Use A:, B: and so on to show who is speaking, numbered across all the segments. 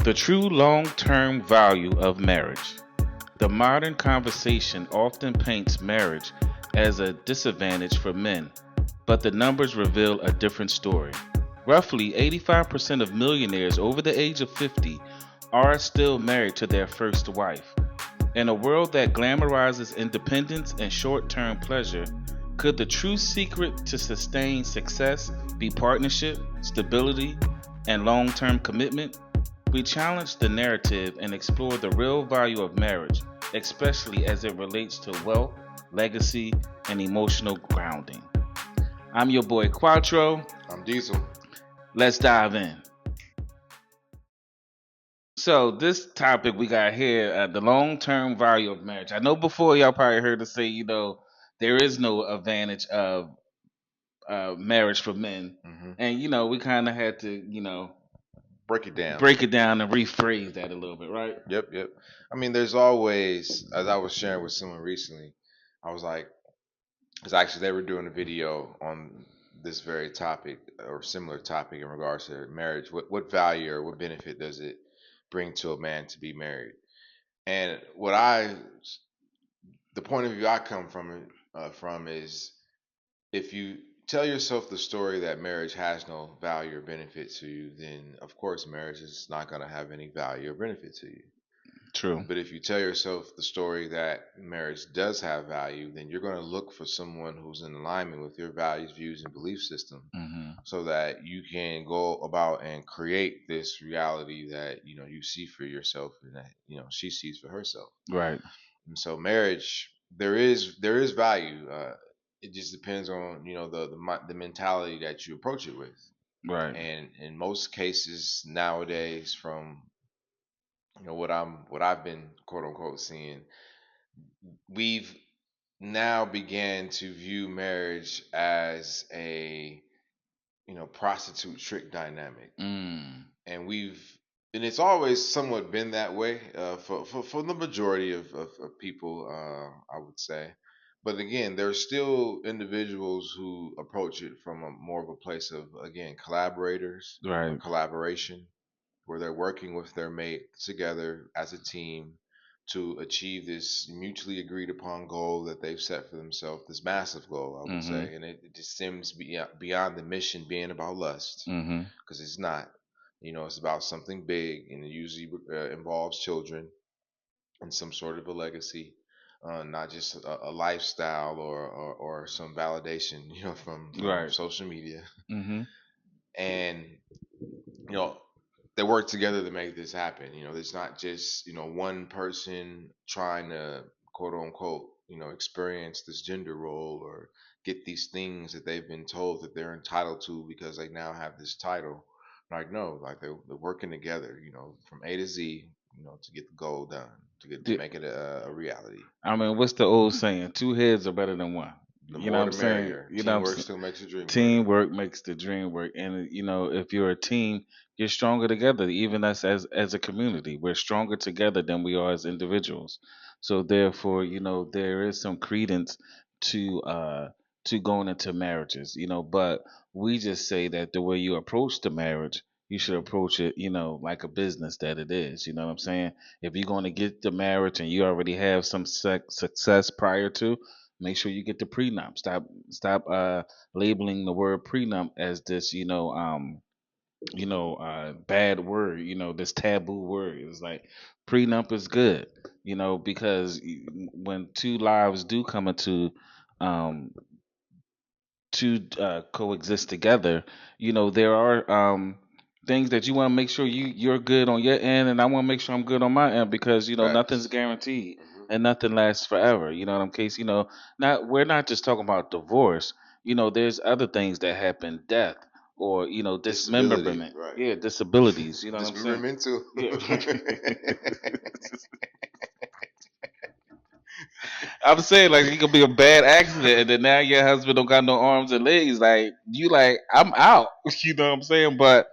A: The true long term value of marriage. The modern conversation often paints marriage as a disadvantage for men, but the numbers reveal a different story. Roughly 85% of millionaires over the age of 50 are still married to their first wife. In a world that glamorizes independence and short term pleasure, could the true secret to sustained success be partnership, stability, and long term commitment? We challenge the narrative and explore the real value of marriage, especially as it relates to wealth, legacy, and emotional grounding. I'm your boy Quattro.
B: I'm Diesel.
A: Let's dive in. So, this topic we got here, the long term value of marriage. I know before y'all probably heard us say, there is no advantage of marriage for men.
B: hmm
A: And, we kind of had to,
B: Break it down.
A: break it down and rephrase that a little bit, right?
B: Yep. I mean, there's always, as I was sharing with someone recently, I was like, because actually they were doing a video on this very topic or similar topic in regards to marriage. What value or what benefit does it bring to a man to be married? And the point of view I come from is if you tell yourself the story that marriage has no value or benefit to you, then of course marriage is not going to have any value or benefit to you.
A: True.
B: But if you tell yourself the story that marriage does have value, then you're going to look for someone who's in alignment with your values, views, and belief system
A: Hmm.
B: so that you can go about and create this reality that you see for yourself and that she sees for herself.
A: Right.
B: And so marriage, there is value. It just depends on the mentality that you approach it with.
A: Right.
B: And in most cases nowadays, from what I've been quote unquote seeing, we've now began to view marriage as a prostitute trick dynamic,
A: Mm.
B: and it's always somewhat been that way for the majority of people, I would say. But again, there's still individuals who approach it from a more of a place of, again, collaborators or
A: Right.
B: collaboration, where they're working with their mate together as a team to achieve this mutually agreed upon goal that they've set for themselves, this massive goal, I would
A: Hmm.
B: say. And it just stems beyond the mission being about lust,
A: Hmm.
B: because it's not. It's about something big, and it usually involves children and some sort of a legacy, not just a lifestyle or some validation, from
A: Right.
B: social media.
A: Hmm.
B: And you know, they work together to make this happen. It's not just one person trying to quote unquote experience this gender role or get these things that they've been told that they're entitled to because they now have this title. Like, no, like they're working together, from A to Z, to get the goal done, to make it a reality.
A: I mean, what's the old saying? Two heads are better than one.
B: The
A: You know what
B: more
A: I'm
B: the
A: saying?
B: merrier.
A: You know what I'm
B: Teamwork
A: saying?
B: still makes the dream work.
A: Teamwork makes the dream work, and if you're a team, you're stronger together. Even us as a community, we're stronger together than we are as individuals. So therefore, there is some credence to going into marriages. But we just say that the way you approach the marriage, you should approach it, like a business that it is. You know what I'm saying? If you're going to get the marriage and you already have some success prior to, make sure you get the prenup. Stop labeling the word prenup as this, bad word, this taboo word. It's like prenup is good, because when two lives do come into um to coexist together, there are things that you want to make sure you're good on your end, and I want to make sure I'm good on my end because nothing's
B: Facts.
A: guaranteed
B: hmm
A: and nothing lasts forever. In case not we're not just talking about divorce. There's other things that happen, death or
B: Disability,
A: dismemberment,
B: right?
A: yeah, disabilities. You know what I'm saying?
B: Dismemberment too.
A: Yeah. I'm saying like it could be a bad accident, and then now your husband don't got no arms and legs. Like you, like I'm out. You know what I'm saying? But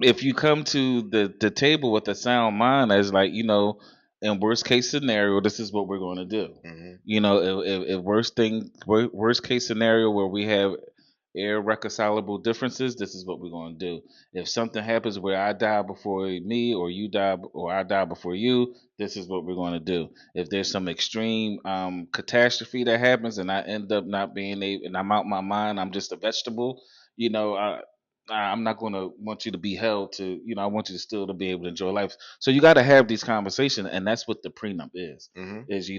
A: if you come to the table with a sound mind, as like in worst case scenario, this is what we're going to do.
B: hmm
A: If worst case scenario where we have irreconcilable differences, this is what we're going to do. If something happens where I die before me, or you die, or I die before you, this is what we're going to do. If there's some extreme catastrophe that happens and I end up not being able, and I'm out my mind, I'm just a vegetable, you know, I'm not going to want you to be held to, I want you to still to be able to enjoy life. So you got to have these conversations, and that's what the prenup
B: Hmm.
A: is,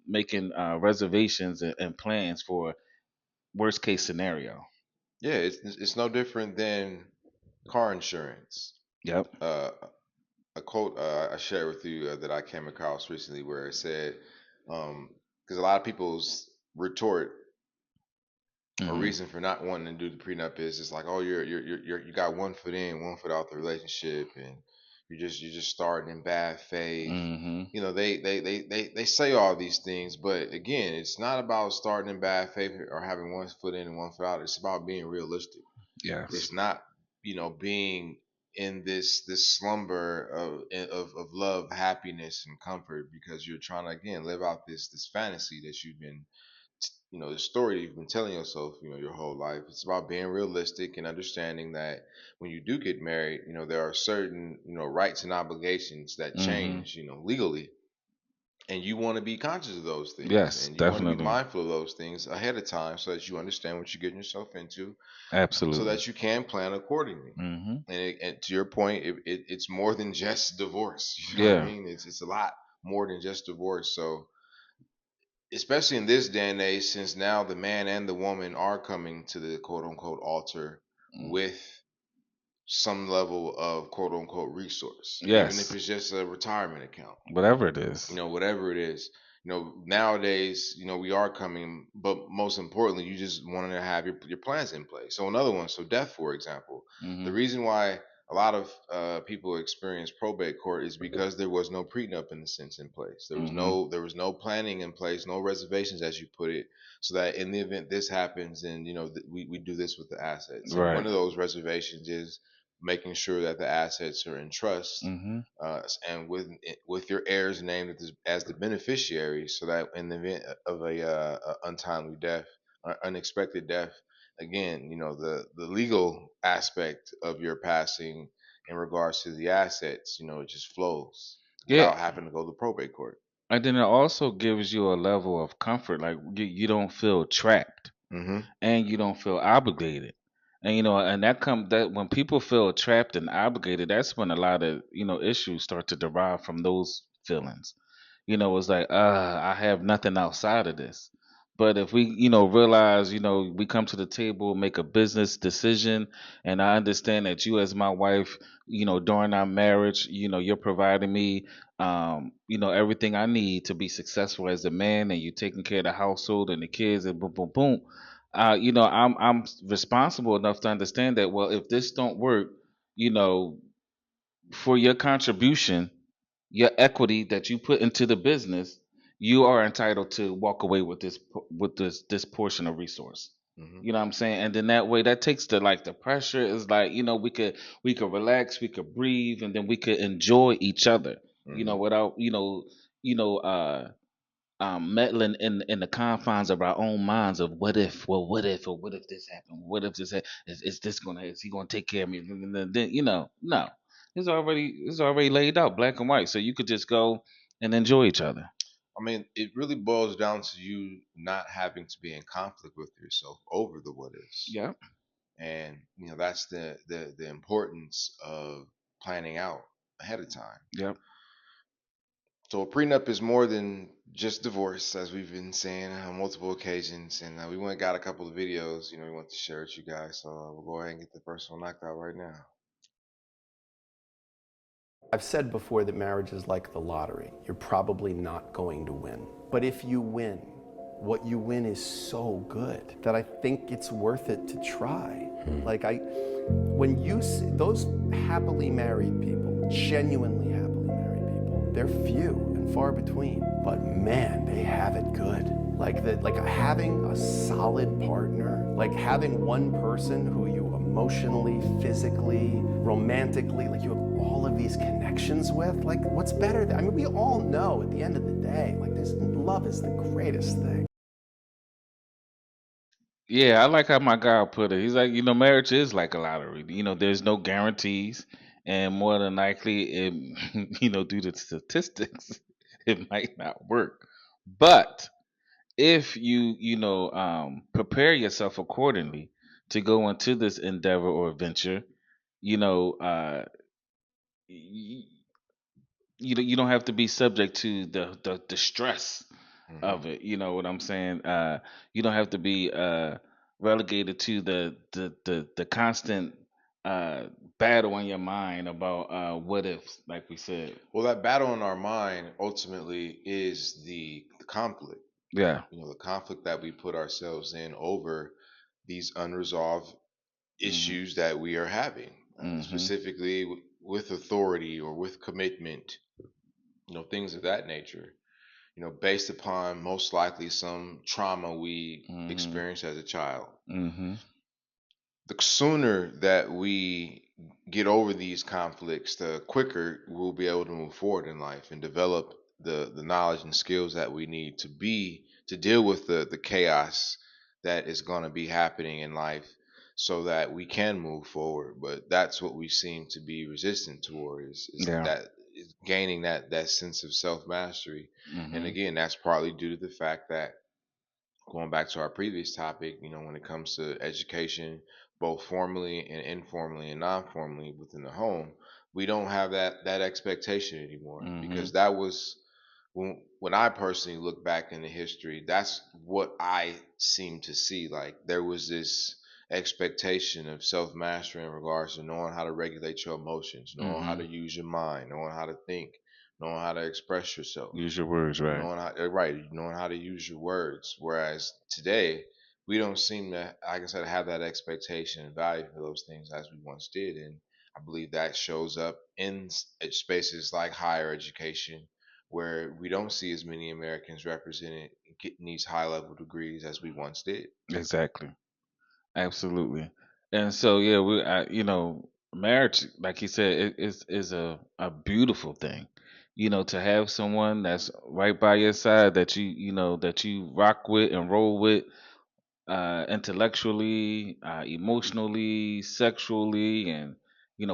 A: making reservations and plans for worst case scenario.
B: Yeah, it's no different than car insurance.
A: Yep.
B: Uh, a quote I shared with you that I came across recently where it said, because a lot of people's retort or
A: Hmm.
B: reason for not wanting to do the prenup is it's like, oh, you got one foot in, one foot out the relationship, and you're just starting in bad faith.
A: Hmm.
B: You know, they say all these things, but again, it's not about starting in bad faith or having one foot in and one foot out. It's about being realistic.
A: Yes.
B: It's not, being in this slumber of love, happiness, and comfort because you're trying to again live out this fantasy that you've been, the story you've been telling yourself, your whole life. It's about being realistic and understanding that when you do get married, there are certain, rights and obligations that
A: Hmm.
B: change, legally, and you want to be conscious of those things
A: Yes,
B: and you want to be
A: definitely.
B: mindful of those things ahead of time so that you understand what you're getting yourself into so
A: Absolutely.
B: that you can plan accordingly.
A: Hmm.
B: And to your point, it's more than just divorce. You know what I
A: Yeah.
B: mean? It's a lot more than just divorce. So especially in this day and age, since now the man and the woman are coming to the quote unquote altar
A: Mm.
B: with some level of quote unquote resource, even if
A: Yes.
B: it's just a retirement account,
A: Whatever it is.
B: whatever it is. Nowadays, we are coming, but most importantly, you just want to have your plans in place. So another one, so death, for example, the
A: Hmm.
B: reason why a lot of people experience probate court is because there was no prenup in the sense in place.
A: Hmm.
B: There was no planning in place, no reservations, as you put it, so that in the event this happens, and we do this with the assets. And
A: Right.
B: one of those reservations is making sure that the assets are in trust,
A: Hmm.
B: and with your heirs named as the beneficiaries, so that in the event of a untimely death, or unexpected death, again, the legal aspect of your passing in regards to the assets, it just flows
A: Yeah.
B: without having to go to probate court.
A: And then it also gives you a level of comfort. Like you don't feel trapped
B: Hmm.
A: and you don't feel obligated. And and that when people feel trapped and obligated, that's when a lot of, issues start to derive from those feelings. It's like, I have nothing outside of this. But if we, realize, we come to the table, make a business decision, and I understand that you, as my wife, during our marriage, you're providing me, everything I need to be successful as a man, and you're taking care of the household and the kids, and boom, boom, boom. I'm responsible enough to understand that. Well, if this don't work, you know, for your contribution, your equity that you put into the business, you are entitled to walk away with this portion of resource.
B: Hmm.
A: You know what I'm saying? And then that way, that takes the pressure. Is like, we could relax, we could breathe, and then we could enjoy each other.
B: Hmm.
A: Without you know meddling in the confines of our own minds of what if, well, what if this happened, what if is this gonna, is he gonna take care of me, and then no, it's already laid out black and white, so you could just go and enjoy each other.
B: I mean, it really boils down to you not having to be in conflict with yourself over the what ifs.
A: Yep.
B: And that's the importance of planning out ahead of time.
A: Yep.
B: So a prenup is more than just divorce, as we've been saying on multiple occasions, and we went and got a couple of videos, we want to share with you guys. So we'll go ahead and get the first one knocked out right now.
C: I've said before that marriage is like the lottery. You're probably not going to win. But if you win, what you win is so good that I think it's worth it to try. When you see those happily married people, genuinely happily married people, they're few and far between. But man, they have it good. Like having a solid partner, like having one person who you emotionally, physically, romantically, like you have all of these connections with, like what's better than, I mean, we all know at the end of the day, like this love is the greatest thing.
A: Yeah, I like how my guy put it. He's like, marriage is like a lottery. There's no guarantees, and more than likely, it, due to statistics, it might not work. But if you prepare yourself accordingly to go into this endeavor or venture, you know, y- you don't have to be subject to the stress
B: Hmm.
A: of it. You know what I'm saying? You don't have to be relegated to the constant uh, battle in your mind about what ifs, like we said.
B: Well, that battle in our mind ultimately is the conflict.
A: Yeah.
B: The conflict that we put ourselves in over these unresolved
A: Mhm.
B: issues that we are having,
A: Mhm.
B: specifically with authority or with commitment, things of that nature. Based upon most likely some trauma we
A: Mhm.
B: experienced as a child.
A: Mhm.
B: The sooner that we get over these conflicts, the quicker we'll be able to move forward in life and develop the knowledge and skills that we need to deal with the chaos that is going to be happening in life so that we can move forward. But that's what we seem to be resistant toward is
A: Yeah.
B: that is gaining that sense of self mastery. And
A: Mhm.
B: again, that's partly due to the fact that, going back to our previous topic, when it comes to education, both formally and informally and non-formally within the home, we don't have that expectation anymore, because
A: Mhm.
B: that was when I personally look back into history, that's what I seem to see. Like, there was this expectation of self mastery in regards to knowing how to regulate your emotions, knowing how to
A: Mhm.
B: use your mind, knowing how to think, knowing how to express yourself,
A: Use your words right.
B: knowing how to use your words. Whereas today, we don't seem to, like I said, have that expectation and value for those things as we once did. And I believe that shows up in spaces like higher education, where we don't see as many Americans represented getting these high level degrees as we once did.
A: Exactly. Absolutely. And so yeah, marriage, like you said, is a beautiful thing. To have someone that's right by your side that you rock with and roll with, intellectually, emotionally, sexually, and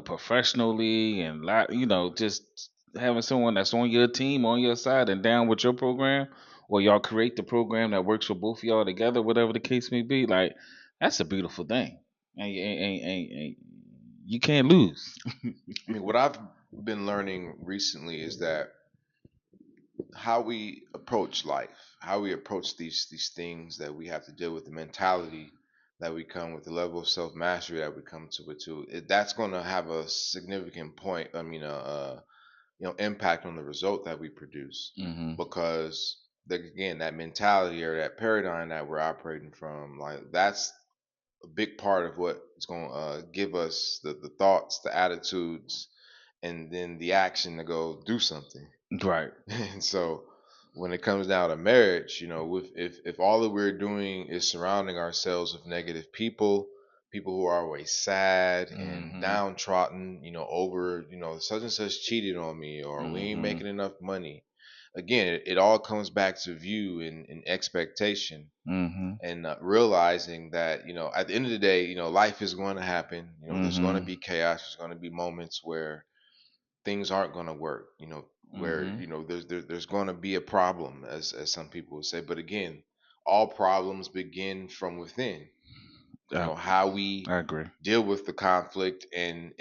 A: professionally, and just having someone that's on your team, on your side, and down with your program, or y'all create the program that works for both of y'all together, whatever the case may be. Like, that's a beautiful thing, and you can't lose.
B: I mean, what I've been learning recently is that how we approach life, how we approach these things that we have to deal with, the mentality that we come with, the level of self mastery that we come to it to, that's going to have a significant point. I mean, impact on the result that we produce,
A: Hmm.
B: because again, that mentality or that paradigm that we're operating from, like, that's a big part of what is going to give us the thoughts, the attitudes, and then the action to go do something.
A: Right.
B: And so when it comes down to marriage, with if all that we're doing is surrounding ourselves with negative people, people who are always sad and
A: Hmm.
B: downtrodden, over, such and such cheated on me, or we ain't
A: Hmm.
B: making enough money. Again, it all comes back to view and expectation,
A: Hmm.
B: and realizing that, at the end of the day, life is going to happen. There's going to
A: Hmm.
B: be chaos. There's going to be moments where things aren't going to work, where,
A: Hmm.
B: there's going to be a problem, as some people would say. But again, all problems begin from within.
A: I,
B: How we
A: I agree.
B: deal with the conflict and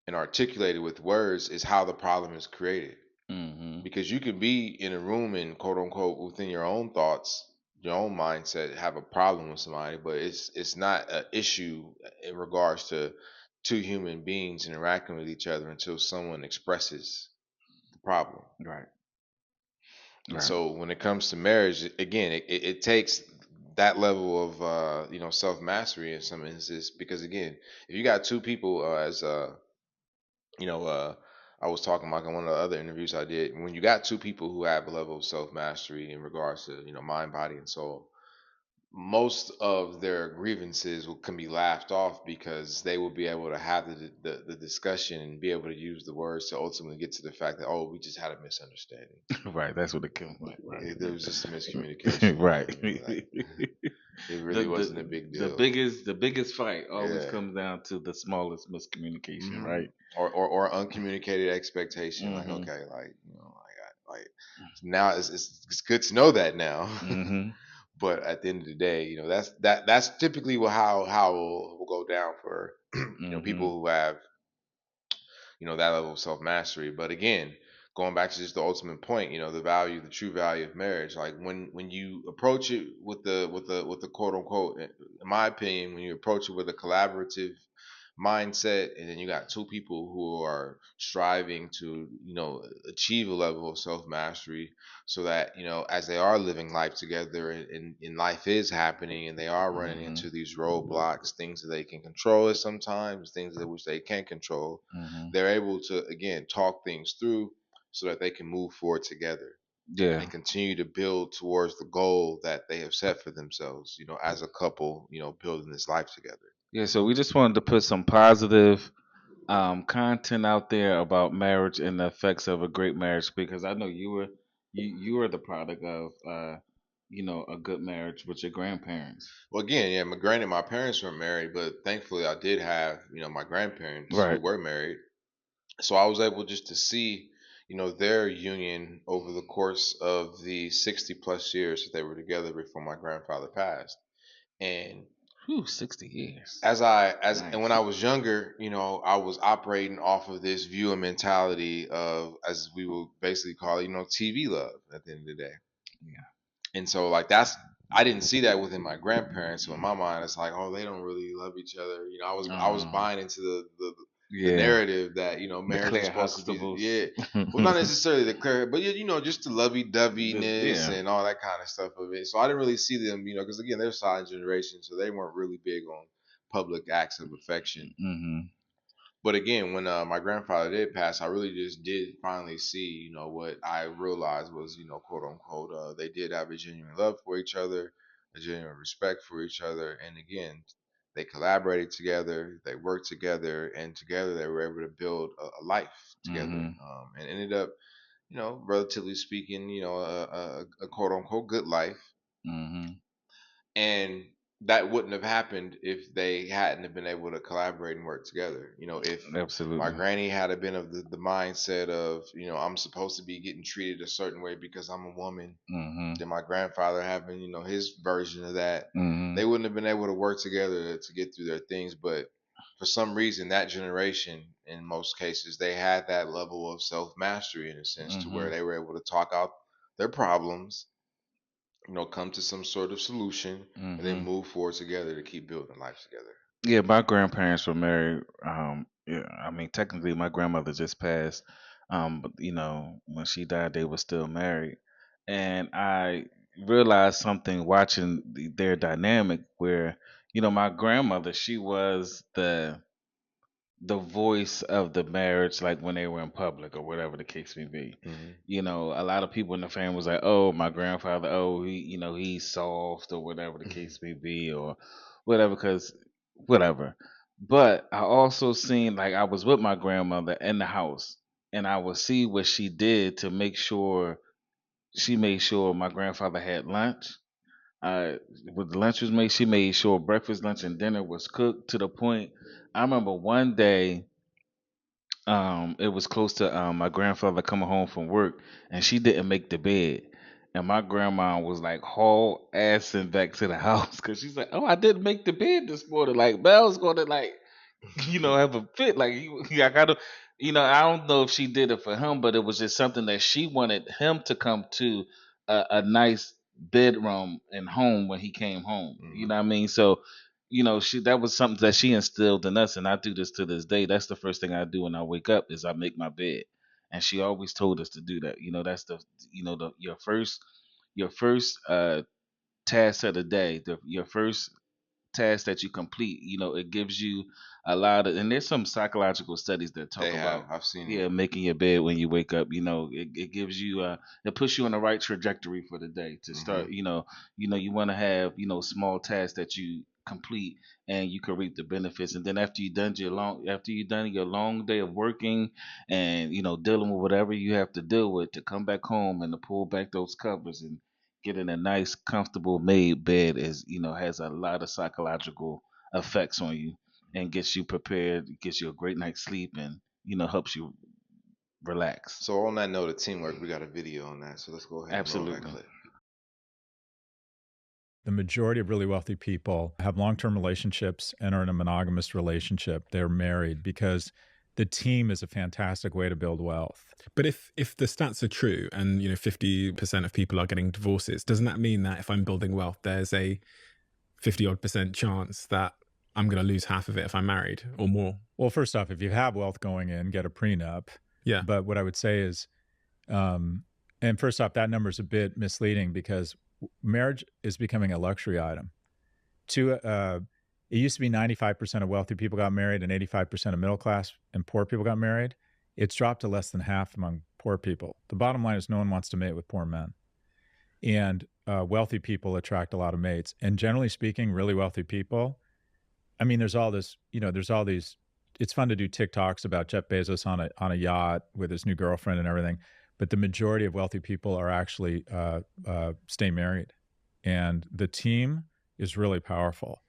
B: articulate it with words is how the problem is created.
A: Hmm.
B: Because you can be in a room and, quote unquote, within your own thoughts, your own mindset, have a problem with somebody, but it's not an issue in regards to two human beings interacting with each other until someone expresses the problem.
A: Right.
B: And
A: Right.
B: so when it comes to marriage, again, it takes that level of self mastery in some instances, because again, if you got two people, as you know, I was talking about in one of the other interviews I did, when you got two people who have a level of self mastery in regards to, mind, body, and soul, most of their grievances can be laughed off, because they will be able to have the discussion and be able to use the words to ultimately get to the fact that, oh, we just had a misunderstanding.
A: Right. That's what it comes like.
B: There was just a
A: Right.
B: miscommunication.
A: Right.
B: Like, It
A: the
B: really wasn't a
A: the
B: big
A: the
B: deal.
A: biggest fight always
B: Yeah.
A: comes down to the smallest miscommunication,
B: hmm
A: right?
B: or uncommunicated expectation. Like,
A: Mhm.
B: okay, like like now it's good to know that now.
A: Mhm.
B: But at the end of the day, that's typically how will go down for
A: Mhm.
B: people who have that level of self mastery. But again, going back to just the ultimate point, the true value of marriage, like when you approach it with the quote unquote, in my opinion, when you approach it with a collaborative mindset, and then you got two people who are striving to achieve a level of self mastery, so that as they are living life together, and life is happening, and they are running
A: Mhm.
B: into these roadblocks, things that they can control, it sometimes things that which they can't control,
A: Mhm.
B: they're able to again talk things through so that they can move forward together
A: Yeah.
B: and continue to build towards the goal that they have set for themselves, as a couple, building this life together.
A: Yeah. So we just wanted to put some positive content out there about marriage and the effects of a great marriage because I know you were the product of a good marriage with your grandparents.
B: Well, again, yeah, granted, my parents weren't married, but thankfully I did have, my grandparents who
A: Right.
B: were married. So I was able just to see, their union over the course of the 60 plus years that they were together before my grandfather passed. And
A: Whew, 60 years.
B: and when
A: Nice.
B: I was younger, I was operating off of this view and mentality of, as we would basically call it, TV love at the end of the day.
A: Yeah.
B: And so like I didn't see that within my grandparents. So in my mind, it's like, oh, they don't really love each other. I was
A: Um.
B: buying into the
A: Yeah.
B: narrative that
A: The
B: marriage is
A: Claire
B: supposed to be,
A: Huxtables.
B: yeah, well, not necessarily the clear, but just the lovey doveyness
A: Yeah.
B: and all that kind of stuff of it. So I didn't really see them, because again, they're silent generation, so they weren't really big on public acts of affection.
A: Mhm.
B: But again, when my grandfather did pass, I really just did finally see, what I realized was, quote unquote, they did have a genuine love for each other, a genuine respect for each other, and again, they collaborated together, they worked together, and together they were able to build a life together,
A: Mhm.
B: and ended up, relatively speaking, a quote unquote good life.
A: Mhm.
B: And that wouldn't have happened if they hadn't have been able to collaborate and work together. If my
A: Absolutely.
B: granny had have been of the mindset of, I'm supposed to be getting treated a certain way because I'm a woman,
A: Mhm.
B: then my grandfather having, his version of that, they
A: Mhm.
B: wouldn't have been able to work together to get through their things. But for some reason, that generation, in most cases, they had that level of self mastery in a sense to where
A: Mhm.
B: they were able to talk out their problems, come to some sort of solution, and then
A: Mhm.
B: move forward together to keep building life together.
A: Yeah, my grandparents were married. Yeah, I mean, technically, my grandmother just passed. But when she died, they were still married, and I realized something watching their dynamic where, my grandmother, she was the voice of the marriage, like when they were in public or whatever the case may be.
B: hmm
A: A lot of people in the family was like, "Oh, my grandfather, oh, he's soft or whatever the case may be, or whatever," because whatever. But I also seen like I was with my grandmother in the house, and I would see what she did to make sure she made sure my grandfather had lunch. Uh, when the lunch was made, she made sure breakfast, lunch, and dinner was cooked to the point. I remember one day it was close to my grandfather coming home from work, and she didn't make the bed. And my grandma was like haul assing back to the house because she's like, "Oh, I didn't make the bed this morning. Like Belle's gonna like have a fit. Like I gotta, I don't know if she did it for him, but it was just something that she wanted him to come to a nice bedroom and home when he came home. You
B: hmm
A: know what I mean? So, she that was something that she instilled in us, and I do this to this day. That's the first thing I do when I wake up is I make my bed, and she always told us to do that. That's the your first task of the day, your first task that you complete, it gives you a lot of, and there's some psychological studies that talk
B: They
A: about,
B: have. I've seen it.
A: yeah, making your bed when you wake up. It gives you, it puts you on the right trajectory for the day to
B: hmm
A: start. You want to have, small tasks that you complete and you can reap the benefits. And then after you done your long day of working and dealing with whatever you have to deal with, to come back home and to pull back those covers and getting a nice, comfortable made bed is, has a lot of psychological effects on you and gets you prepared, gets you a great night's sleep, and helps you relax.
B: So on that note of teamwork, we got a video on that. So let's go ahead and roll that
A: Absolutely.
B: clip.
D: The majority of really wealthy people have long-term relationships and are in a monogamous relationship. They're married because the team is a fantastic way to build wealth.
E: But if the stats are true and 50% of people are getting divorces, doesn't that mean that if I'm building wealth, there's a 50-odd% chance that I'm going to lose half of it if I'm married or more?
D: Well, first off, if you have wealth going in, get a prenup.
E: Yeah.
D: But what I would say is, and first off, that number is a bit misleading because marriage is becoming a luxury item. It used to be 95% of wealthy people got married and 85% of middle class and poor people got married. It's dropped to less than half among poor people. The bottom line is no one wants to mate with poor men. And wealthy people attract a lot of mates. And generally speaking, really wealthy people, I mean, there's all these, it's fun to do TikToks about Jeff Bezos on a yacht with his new girlfriend and everything. But the majority of wealthy people are actually stay married. And the team is really powerful.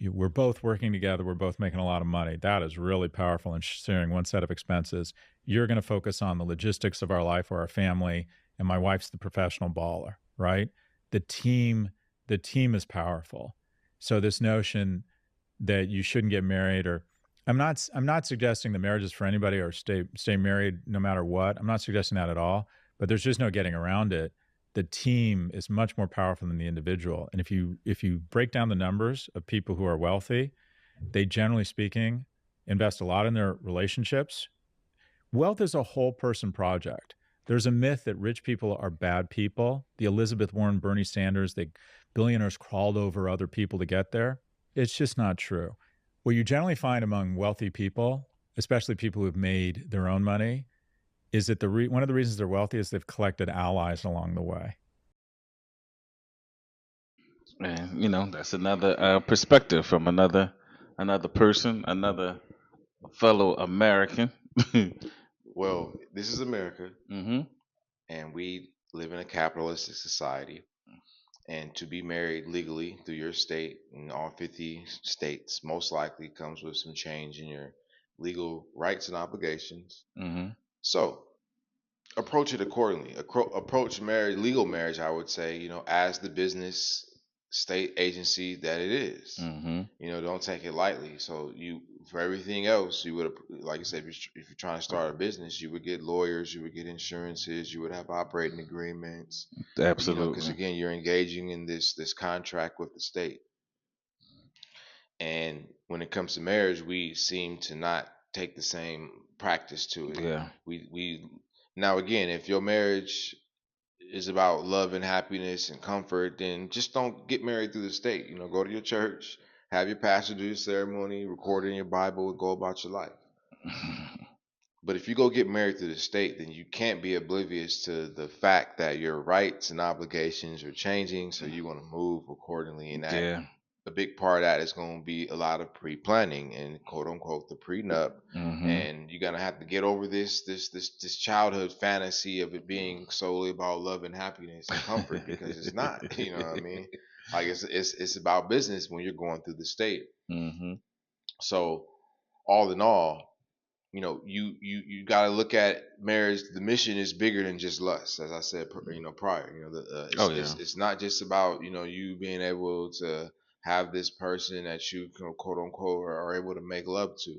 D: We're both working together. We're both making a lot of money. That is really powerful in sharing one set of expenses. You're going to focus on the logistics of our life or our family, and my wife's the professional baller, right? The team is powerful. So this notion that you shouldn't get married, or I'm not suggesting the marriage is for anybody or stay married no matter what. I'm not suggesting that at all, but there's just no getting around it. The team is much more powerful than the individual. And if you break down the numbers of people who are wealthy, they generally speaking invest a lot in their relationships. Wealth is a whole person project. There's a myth that rich people are bad people. The Elizabeth Warren, Bernie Sanders, the billionaires crawled over other people to get there. It's just not true. What you generally find among wealthy people, especially people who've made their own money, is that one of the reasons they're wealthy is they've collected allies along the way.
A: And that's another perspective from another person, another fellow American.
B: Well, this is America,
A: Mm-hmm.
B: and we live in a capitalistic society. And to be married legally through your state in all 50 states most likely comes with some change in your legal rights and obligations.
A: Mm-hmm.
B: So approach it accordingly. Approach legal marriage, I would say, as the business state agency that it is.
A: Mm-hmm.
B: Don't take it lightly. So for everything else, you would, like I said, if you're trying to start a business, you would get lawyers, you would get insurances, you would have operating agreements.
A: Absolutely.
B: Because again, you're engaging in this contract with the state. And when it comes to marriage, we seem to not take the same practice to it.
A: Yeah.
B: We now again, if your marriage is about love and happiness and comfort, then just don't get married through the state. Go to your church, have your pastor do your ceremony, record it in your Bible, and go about your life. But if you go get married through the state, then you can't be oblivious to the fact that your rights and obligations are changing, so you want to move accordingly. And that a big part of that is going to be a lot of pre-planning and quote unquote the prenup.
A: Mm-hmm.
B: And you're gonna have to get over this childhood fantasy of it being solely about love and happiness and comfort, because it's not. You know what I mean? Like it's about business when you're going through the state.
A: Mm-hmm.
B: So all in all, you got to look at marriage. The mission is bigger than just lust, as I said, prior. It's not just about you being able to have this person that you quote unquote are able to make love to,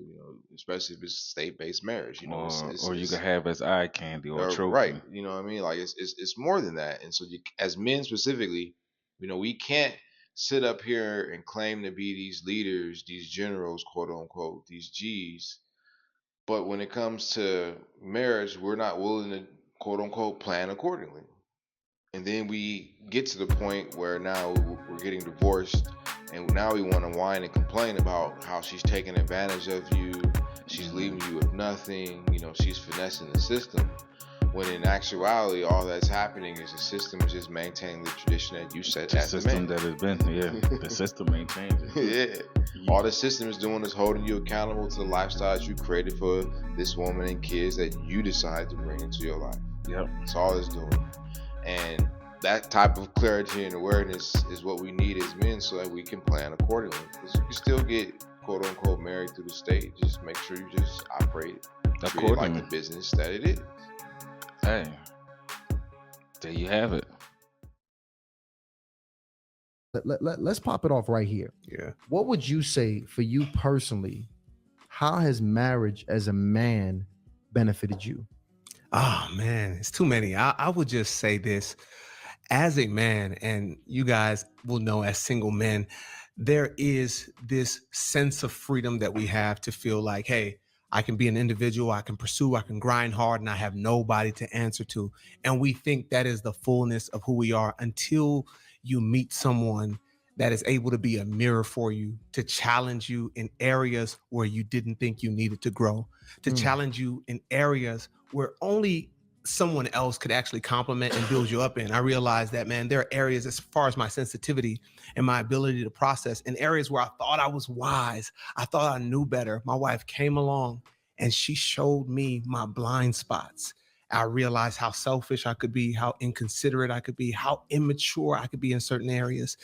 B: especially if it's state-based marriage,
A: or you can have as eye candy or trophy.
B: Right. You know what I mean? Like it's more than that. And so as men specifically, we can't sit up here and claim to be these leaders, these generals, quote unquote, these G's. But when it comes to marriage, we're not willing to quote unquote plan accordingly. And then we get to the point where now we're getting divorced, and now we want to whine and complain about how she's taking advantage of you, she's leaving you with nothing, she's finessing the system. When in actuality, all that's happening is the system is just maintaining the tradition that you set as a man.
A: The system that has been, the system ain't changing.
B: Yeah. All the system is doing is holding you accountable to the lifestyle that you created for this woman and kids that you decide to bring into your life.
A: Yep.
B: That's all it's doing. And that type of clarity and awareness is what we need as men, so that we can plan accordingly. Because you can still get quote unquote married through the state. Just make sure you just operate, treat it like the business that it is.
A: Hey, there you have it.
F: Let's pop it off right here.
C: Yeah.
F: What would you say for you personally? How has marriage as a man benefited you?
E: Oh man, it's too many. I would just say this as a man, and you guys will know as single men, there is this sense of freedom that we have to feel like, hey, I can be an individual, I can pursue, I can grind hard, and I have nobody to answer to. And we think that is the fullness of who we are until you meet someone that is able to be a mirror for you, to challenge you in areas where you didn't think you needed to grow, to challenge you in areas where only someone else could actually compliment and build you up in. I realized that, man, there are areas as far as my sensitivity and my ability to process, in areas where I thought I was wise, I thought I knew better. My wife came along and she showed me my blind spots. I realized how selfish I could be, how inconsiderate I could be, how immature I could be in certain areas,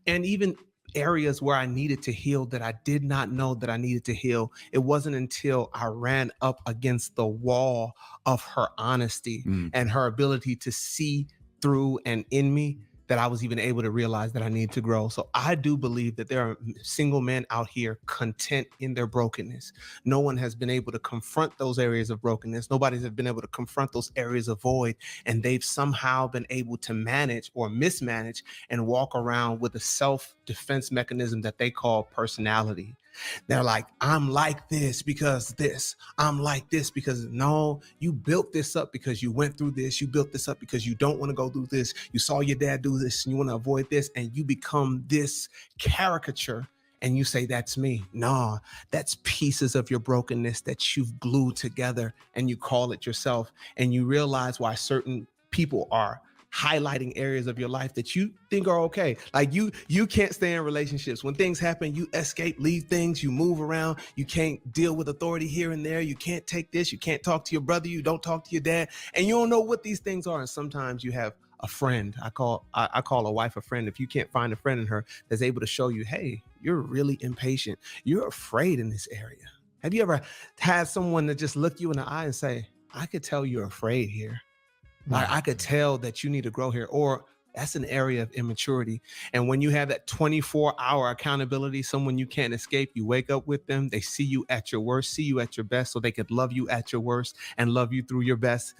E: and even areas where I needed to heal that I did not know that I needed to heal. It wasn't until I ran up against the wall of her honesty and her ability to see through and in me that I was even able to realize that I need to grow. So I do believe that there are single men out here content in their brokenness. No one has been able to confront those areas of brokenness. Nobody's been able to confront those areas of void. And they've somehow been able to manage or mismanage and walk around with a self-defense mechanism that they call personality. They're like, I'm like this because this. I'm like this because no, you built this up because you went through this. You built this up because you don't want to go through this. You saw your dad do this and you want to avoid this, and you become this caricature and you say, that's me. No, that's pieces of your brokenness that you've glued together and you call it yourself. And you realize why certain people are highlighting areas of your life that you think are okay. Like you can't stay in relationships. When things happen, you escape, leave things, you move around. You can't deal with authority here and there. You can't take this. You can't talk to your brother. You don't talk to your dad. And you don't know what these things are. And sometimes you have a friend. I call a wife a friend. If you can't find a friend in her that's able to show you, hey, you're really impatient. You're afraid in this area. Have you ever had someone that just look you in the eye and say, I could tell you're afraid here. Like, I could tell that you need to grow here, or that's an area of immaturity. And when you have that 24-hour accountability, someone you can't escape, you wake up with them, they see you at your worst, see you at your best, so they could love you at your worst and love you through your best.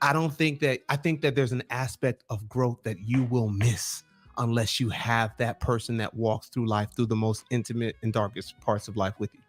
E: I think that there's an aspect of growth that you will miss unless you have that person that walks through life, through the most intimate and darkest parts of life with you.